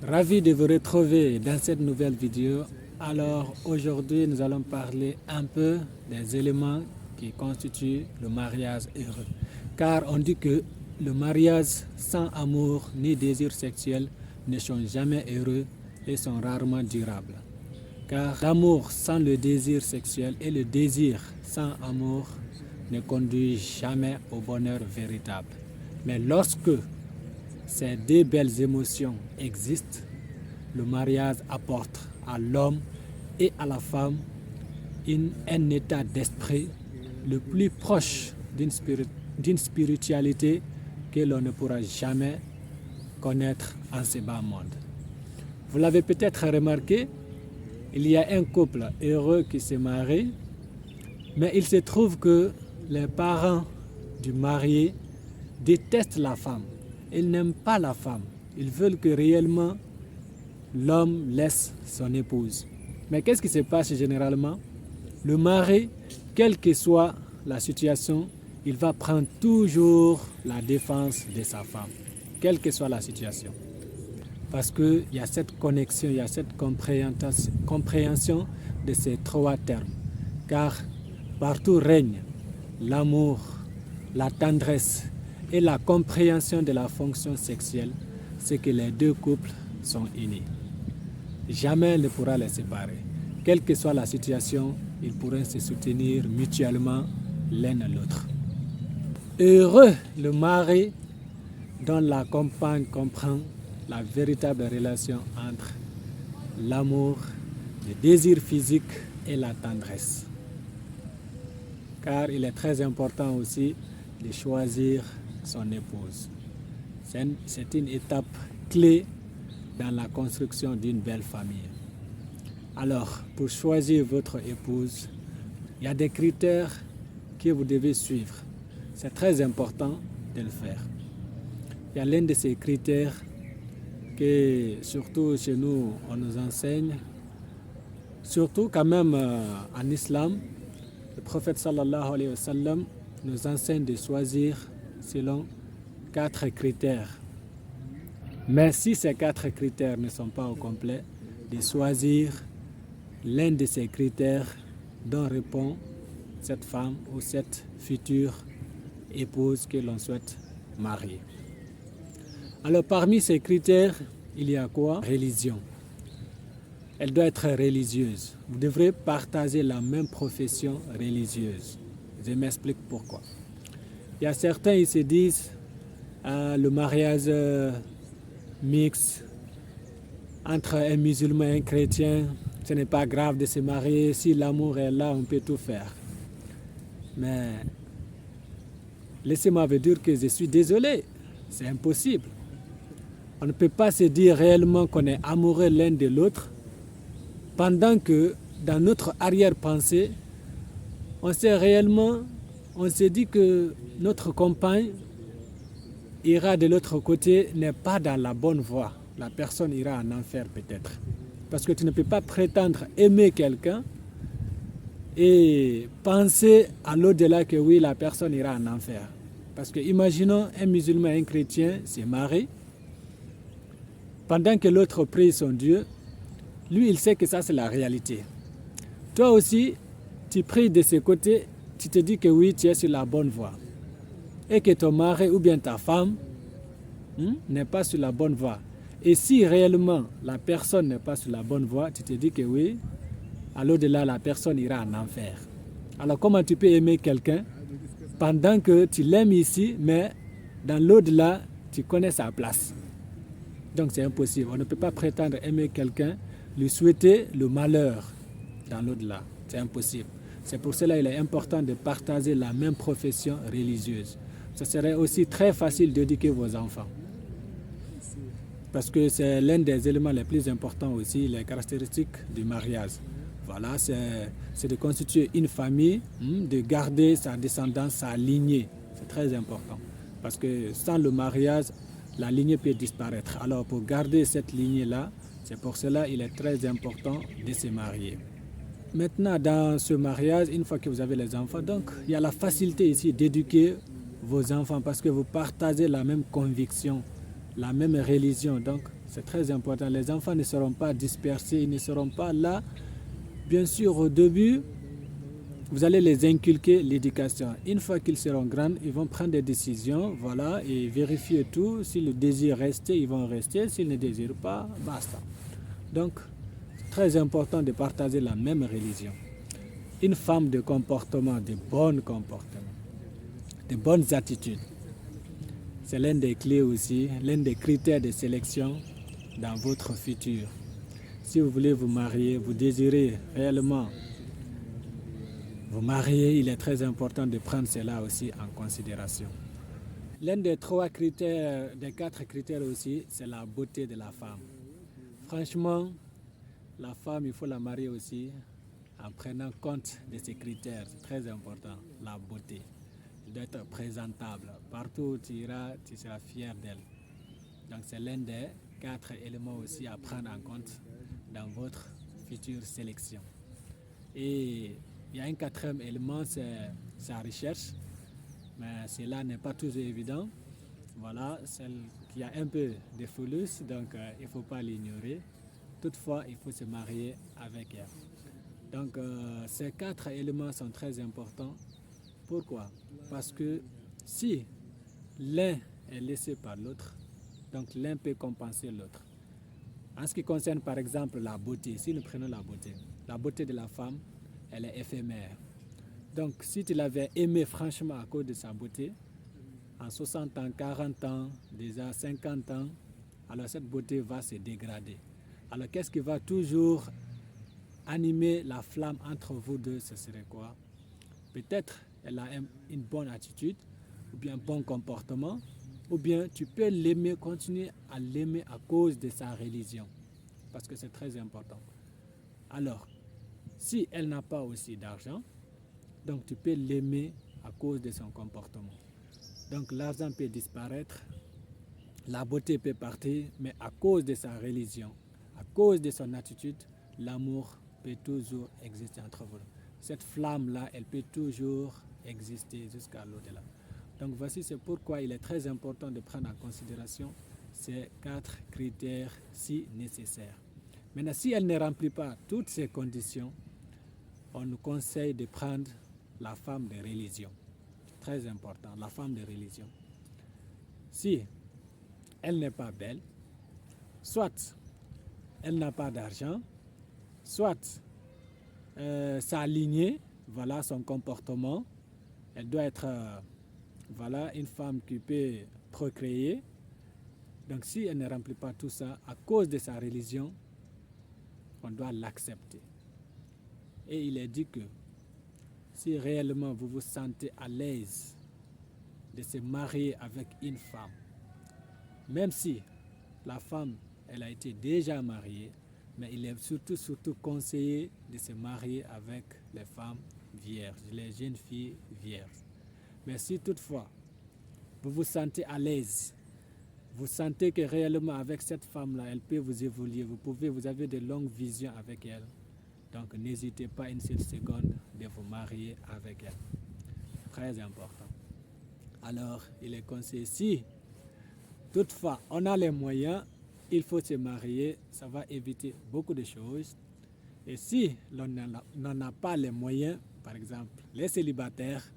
Ravi de vous retrouver dans cette nouvelle vidéo. Alors aujourd'hui nous allons parler un peu des éléments qui constituent le mariage heureux. Car on dit que le mariage sans amour ni désir sexuel ne sont jamais heureux et sont rarement durables. Car l'amour sans le désir sexuel et le désir sans amour ne conduit jamais au bonheur véritable. Mais lorsque ces deux belles émotions existent, le mariage apporte à l'homme et à la femme un état d'esprit le plus proche d'une spiritualité que l'on ne pourra jamais connaître en ce bas monde. Vous l'avez peut-être remarqué, il y a un couple heureux qui se marie, mais il se trouve que les parents du marié détestent la femme. Ils n'aiment pas la femme. Ils veulent que réellement l'homme laisse son épouse. Mais qu'est-ce qui se passe généralement? Le mari, quelle que soit la situation, il va prendre toujours la défense de sa femme, quelle que soit la situation. Parce qu'il y a cette connexion, il y a cette compréhension de ces trois termes. Car partout règne l'amour, la tendresse et la compréhension de la fonction sexuelle, c'est que les deux couples sont unis. Jamais ne pourra les séparer. Quelle que soit la situation, ils pourront se soutenir mutuellement l'un à l'autre. Heureux le mari dont la compagne comprend la véritable relation entre l'amour, le désir physique et la tendresse. Car il est très important aussi de choisir son épouse. C'est une étape clé dans la construction d'une belle famille. Alors, pour choisir votre épouse, il y a des critères que vous devez suivre. C'est très important de le faire. Il y a l'un de ces critères que, surtout chez nous, on nous enseigne, surtout quand même en islam, le prophète sallallahu alayhi wa sallam nous enseigne de choisir selon 4 critères. Mais si ces 4 critères ne sont pas au complet, de choisir l'un de ces critères dont répond cette femme ou cette future épouse que l'on souhaite marier. Alors parmi ces critères, il y a quoi? Religion. Elle doit être religieuse. Vous devrez partager la même profession religieuse. Je m'explique pourquoi. Il y a certains, ils se disent le mariage mixte entre un musulman et un chrétien, ce n'est pas grave de se marier. Si l'amour est là, on peut tout faire. Mais laissez-moi vous dire que je suis désolé, c'est impossible. On ne peut pas se dire réellement qu'on est amoureux l'un de l'autre pendant que dans notre arrière-pensée, on se dit que notre compagne ira de l'autre côté, n'est pas dans la bonne voie. La personne ira en enfer peut-être. Parce que tu ne peux pas prétendre aimer quelqu'un et penser à l'au-delà que oui, la personne ira en enfer. Parce que imaginons un musulman et un chrétien se marient. Pendant que l'autre prie son Dieu, lui il sait que ça c'est la réalité. Toi aussi, tu pries de ce côté, tu te dis que oui, tu es sur la bonne voie. Et que ton mari ou bien ta femme n'est pas sur la bonne voie. Et si réellement la personne n'est pas sur la bonne voie, tu te dis que oui, à l'au-delà, la personne ira en enfer. Alors comment tu peux aimer quelqu'un pendant que tu l'aimes ici, mais dans l'au-delà, tu connais sa place? Donc c'est impossible. On ne peut pas prétendre aimer quelqu'un, lui souhaiter le malheur dans l'au-delà. C'est impossible. C'est pour cela qu'il est important de partager la même profession religieuse. Ce serait aussi très facile d'éduquer vos enfants. Parce que c'est l'un des éléments les plus importants aussi, les caractéristiques du mariage. Voilà, c'est de constituer une famille, de garder sa descendance, sa lignée. C'est très important. Parce que sans le mariage, la lignée peut disparaître. Alors pour garder cette lignée-là, c'est pour cela qu'il est très important de se marier. Maintenant, dans ce mariage, une fois que vous avez les enfants, donc il y a la facilité ici d'éduquer vos enfants parce que vous partagez la même conviction la même religion. Donc, c'est très important. Les enfants ne seront pas dispersés, ils ne seront pas là. Bien sûr, au début, vous allez les inculquer l'éducation. Une fois qu'ils seront grands, ils vont prendre des décisions, voilà, et vérifier tout. S'ils désirent rester, ils vont rester. S'ils ne désirent pas, basta. Donc, très important de partager la même religion. Une femme de comportement, de bon comportement, de bonnes attitudes, c'est l'un des clés aussi, l'un des critères de sélection dans votre futur. Si vous voulez vous marier, vous désirez réellement vous marier, il est très important de prendre cela aussi en considération. L'un des 3 critères, des 4 critères aussi, c'est la beauté de la femme. Franchement, la femme, il faut la marier aussi en prenant compte de ces critères. C'est très important, la beauté. Elle doit être présentable. Partout où tu iras, tu seras fier d'elle. Donc c'est l'un des 4 éléments aussi à prendre en compte dans votre future sélection. Et il y a un 4e élément, c'est sa recherche, mais cela n'est pas toujours évident. Voilà, celle qui a un peu de foulus, donc il ne faut pas l'ignorer. Toutefois, il faut se marier avec elle. Donc ces 4 éléments sont très importants. Pourquoi? Parce que si l'un est laissé par l'autre, donc l'un peut compenser l'autre. En ce qui concerne par exemple la beauté, si nous prenons la beauté de la femme, elle est éphémère. Donc si tu l'avais aimée franchement à cause de sa beauté, en 60 ans, 40 ans, déjà 50 ans, alors cette beauté va se dégrader. Alors qu'est-ce qui va toujours animer la flamme entre vous deux, ce serait quoi? Peut-être elle a une bonne attitude, ou bien un bon comportement, ou bien tu peux l'aimer, continuer à l'aimer à cause de sa religion, parce que c'est très important. Alors, si elle n'a pas aussi d'argent, donc tu peux l'aimer à cause de son comportement. Donc l'argent peut disparaître, la beauté peut partir, mais à cause de sa religion, à cause de son attitude, l'amour peut toujours exister entre vous. Cette flamme-là, elle peut toujours exister jusqu'à l'au-delà. Donc voici, c'est pourquoi il est très important de prendre en considération ces 4 critères si nécessaires. Maintenant, si elle ne remplit pas toutes ces conditions, on nous conseille de prendre la femme de religion. Très important, la femme de religion. Si elle n'est pas belle, soit elle n'a pas d'argent, soit sa lignée, voilà son comportement, elle doit être voilà, une femme qui peut procréer. Donc si elle ne remplit pas tout ça, à cause de sa religion, on doit l'accepter. Et il est dit que si réellement vous vous sentez à l'aise de se marier avec une femme, même si la femme, elle a été déjà mariée, mais il est surtout conseillé de se marier avec les femmes vierges, les jeunes filles vierges. Mais si toutefois, vous vous sentez à l'aise, vous sentez que réellement avec cette femme-là, elle peut vous évoluer, vous avez de longues visions avec elle, donc n'hésitez pas une seule seconde de vous marier avec elle. Très important. Alors, il est conseillé, si toutefois on a les moyens, il faut se marier, ça va éviter beaucoup de choses. Et si l'on n'en a pas les moyens, par exemple les célibataires,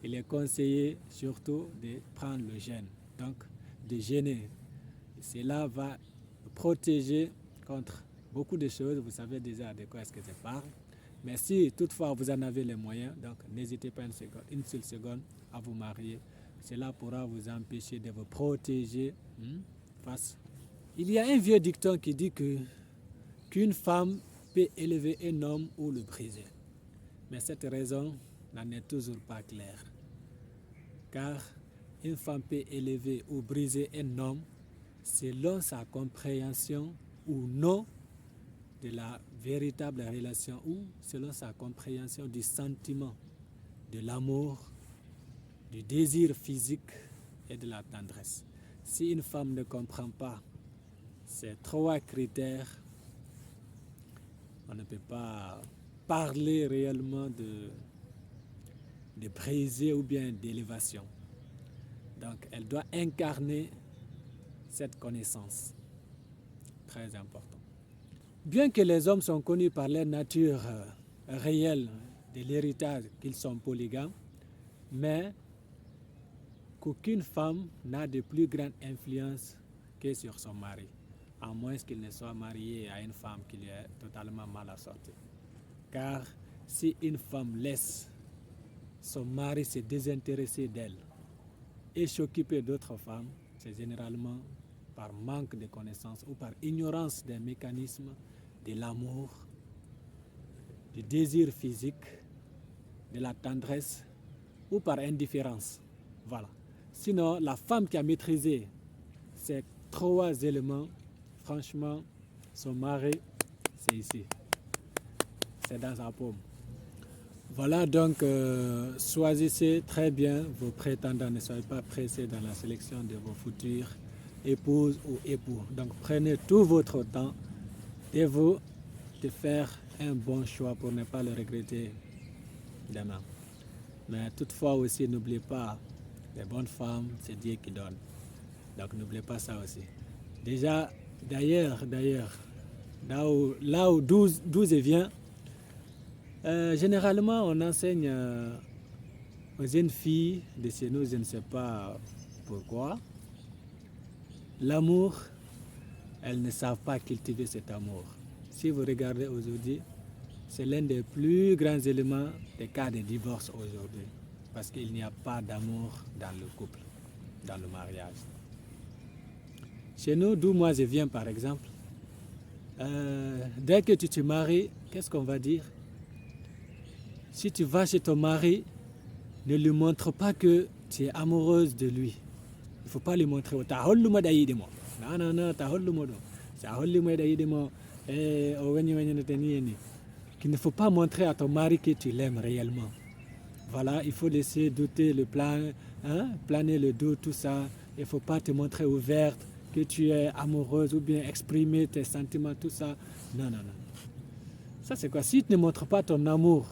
il est conseillé surtout de prendre le jeûne, donc de jeûner. Cela va protéger contre beaucoup de choses, vous savez déjà de quoi est-ce que je parle. Mais si toutefois vous en avez les moyens, donc n'hésitez pas une seule seconde à vous marier. Cela pourra vous empêcher de vous protéger face. Il y a un vieux dicton qui dit qu'une femme peut élever un homme ou le briser. Mais cette raison n'en est toujours pas claire. Car une femme peut élever ou briser un homme selon sa compréhension ou non de la véritable relation ou selon sa compréhension du sentiment, de l'amour, du désir physique et de la tendresse. Si une femme ne comprend pas ces 3 critères, on ne peut pas parler réellement de briser ou bien d'élévation. Donc elle doit incarner cette connaissance. Très important. Bien que les hommes sont connus par leur nature réelle de l'héritage qu'ils sont polygames, mais qu'aucune femme n'a de plus grande influence que sur son mari, à moins qu'il ne soit marié à une femme qui lui est totalement mal assortie. Car si une femme laisse son mari se désintéresser d'elle et s'occuper d'autres femmes, c'est généralement par manque de connaissances ou par ignorance des mécanismes de l'amour, du désir physique, de la tendresse ou par indifférence. Voilà. Sinon, la femme qui a maîtrisé ces 3 éléments, franchement, son mari, c'est ici. C'est dans sa paume. Voilà, donc choisissez très bien vos prétendants. Ne soyez pas pressés dans la sélection de vos futures épouses ou époux. Donc prenez tout votre temps et vous de faire un bon choix pour ne pas le regretter demain. Mais toutefois aussi, n'oubliez pas, les bonnes femmes, c'est Dieu qui donne. Donc n'oubliez pas ça aussi. Déjà, d'ailleurs, d'où je viens, généralement on enseigne aux jeunes filles de chez nous, je ne sais pas pourquoi, l'amour, elles ne savent pas cultiver cet amour. Si vous regardez aujourd'hui, c'est l'un des plus grands éléments des cas de divorce aujourd'hui. Parce qu'il n'y a pas d'amour dans le couple, dans le mariage. Chez nous, d'où moi je viens par exemple, dès que tu te maries, qu'est-ce qu'on va dire? Si tu vas chez ton mari, ne lui montre pas que tu es amoureuse de lui. Il ne faut pas lui montrer. Non, qu'il ne faut pas montrer à ton mari que tu l'aimes réellement. Voilà, il faut laisser douter le plan, planer le doute, tout ça. Il ne faut pas te montrer ouverte, que tu es amoureuse ou bien exprimer tes sentiments, tout ça. Non. Ça c'est quoi? Si tu ne montres pas ton amour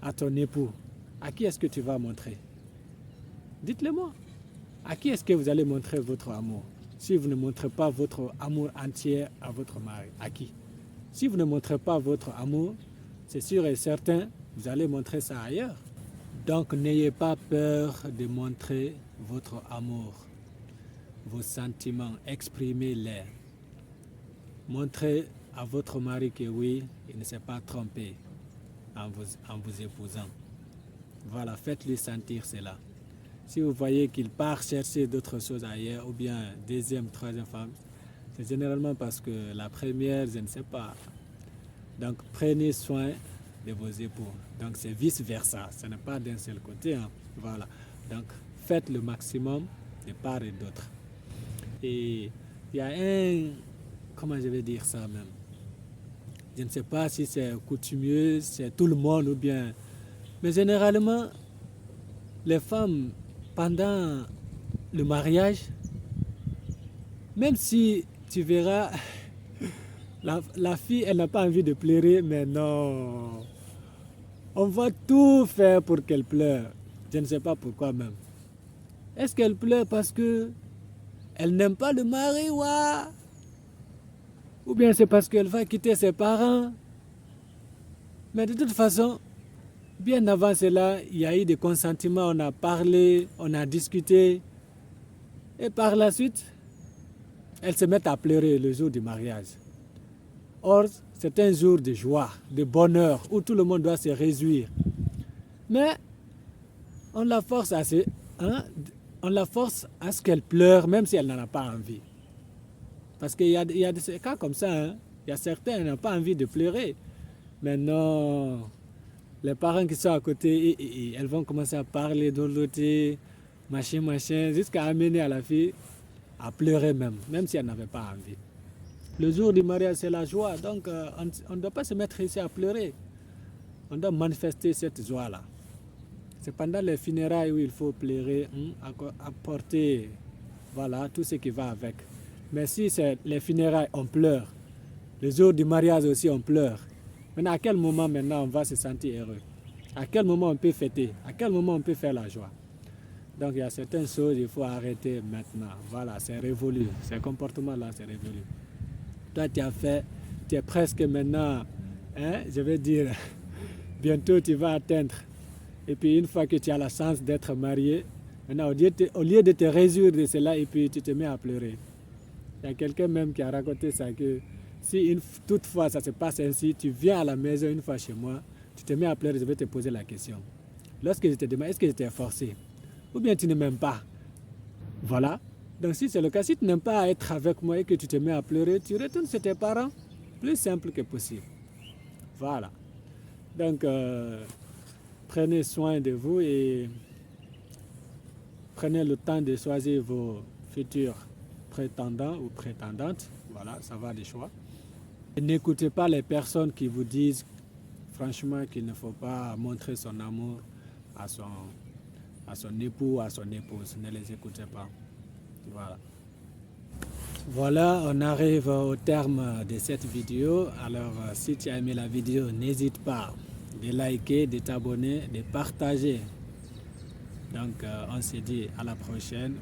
à ton époux, à qui est-ce que tu vas montrer? Dites-le moi. À qui est-ce que vous allez montrer votre amour? Si vous ne montrez pas votre amour entier à votre mari, à qui? Si vous ne montrez pas votre amour, c'est sûr et certain, vous allez montrer ça ailleurs. Donc n'ayez pas peur de montrer votre amour, vos sentiments, exprimez-les. Montrez à votre mari que oui, il ne s'est pas trompé en vous épousant. Voilà, faites-lui sentir cela. Si vous voyez qu'il part chercher d'autres choses ailleurs, ou bien deuxième, troisième femme, c'est généralement parce que la première, je ne sais pas. Donc prenez soin de vos époux. Donc c'est vice-versa, ce n'est pas d'un seul côté. Voilà. Donc faites le maximum de part et d'autre. Et il y a comment je vais dire ça même? Je ne sais pas si c'est coutumier, c'est tout le monde ou bien... Mais généralement, les femmes, pendant le mariage, même si tu verras, la fille, elle n'a pas envie de pleurer, mais non. On va tout faire pour qu'elle pleure. Je ne sais pas pourquoi même. Est-ce qu'elle pleure parce que elle n'aime pas le mari, ouah? Ou bien c'est parce qu'elle va quitter ses parents? Mais de toute façon, bien avant cela, il y a eu des consentiments, on a parlé, on a discuté. Et par la suite, elles se mettent à pleurer le jour du mariage. Or, c'est un jour de joie, de bonheur, où tout le monde doit se réjouir. Mais on la force à ce qu'elle pleure, même si elle n'en a pas envie. Parce qu'il y a des cas comme ça. Il y a certains qui n'ont pas envie de pleurer. Mais non, les parents qui sont à côté, elles vont commencer à parler de l'autre, machin, jusqu'à amener à la fille à pleurer même si elle n'avait pas envie. Le jour du mariage, c'est la joie. Donc, on ne doit pas se mettre ici à pleurer. On doit manifester cette joie-là. C'est pendant les funérailles où il faut pleurer, apporter voilà, tout ce qui va avec. Mais si c'est les funérailles, on pleure. Le jour du mariage aussi, on pleure. Maintenant, à quel moment maintenant on va se sentir heureux? À quel moment on peut fêter? À quel moment on peut faire la joie? Donc il y a certaines choses il faut arrêter maintenant. Voilà, c'est révolu. Ces comportements-là, c'est révolu. Toi, tu es presque maintenant, hein, je vais dire, bientôt tu vas atteindre. Et puis une fois que tu as la chance d'être marié, maintenant au lieu de te réjouir de cela, et puis tu te mets à pleurer. Il y a quelqu'un même qui a raconté ça, que si toutefois ça se passe ainsi, tu viens à la maison une fois chez moi, tu te mets à pleurer, je vais te poser la question. Lorsque je te demande, est-ce que je t'ai forcé? Ou bien tu ne m'aimes pas? Voilà. Donc si c'est le cas, si tu n'aimes pas être avec moi et que tu te mets à pleurer, tu retournes chez tes parents, plus simple que possible. Voilà. Donc prenez soin de vous et prenez le temps de choisir vos futurs prétendants ou prétendantes. Voilà, ça va des choix. Et n'écoutez pas les personnes qui vous disent franchement qu'il ne faut pas montrer son amour à son époux ou à son épouse. Ne les écoutez pas. Voilà. Voilà, on arrive au terme de cette vidéo. Alors, si tu as aimé la vidéo, n'hésite pas de liker, de t'abonner, de partager. Donc, on se dit à la prochaine.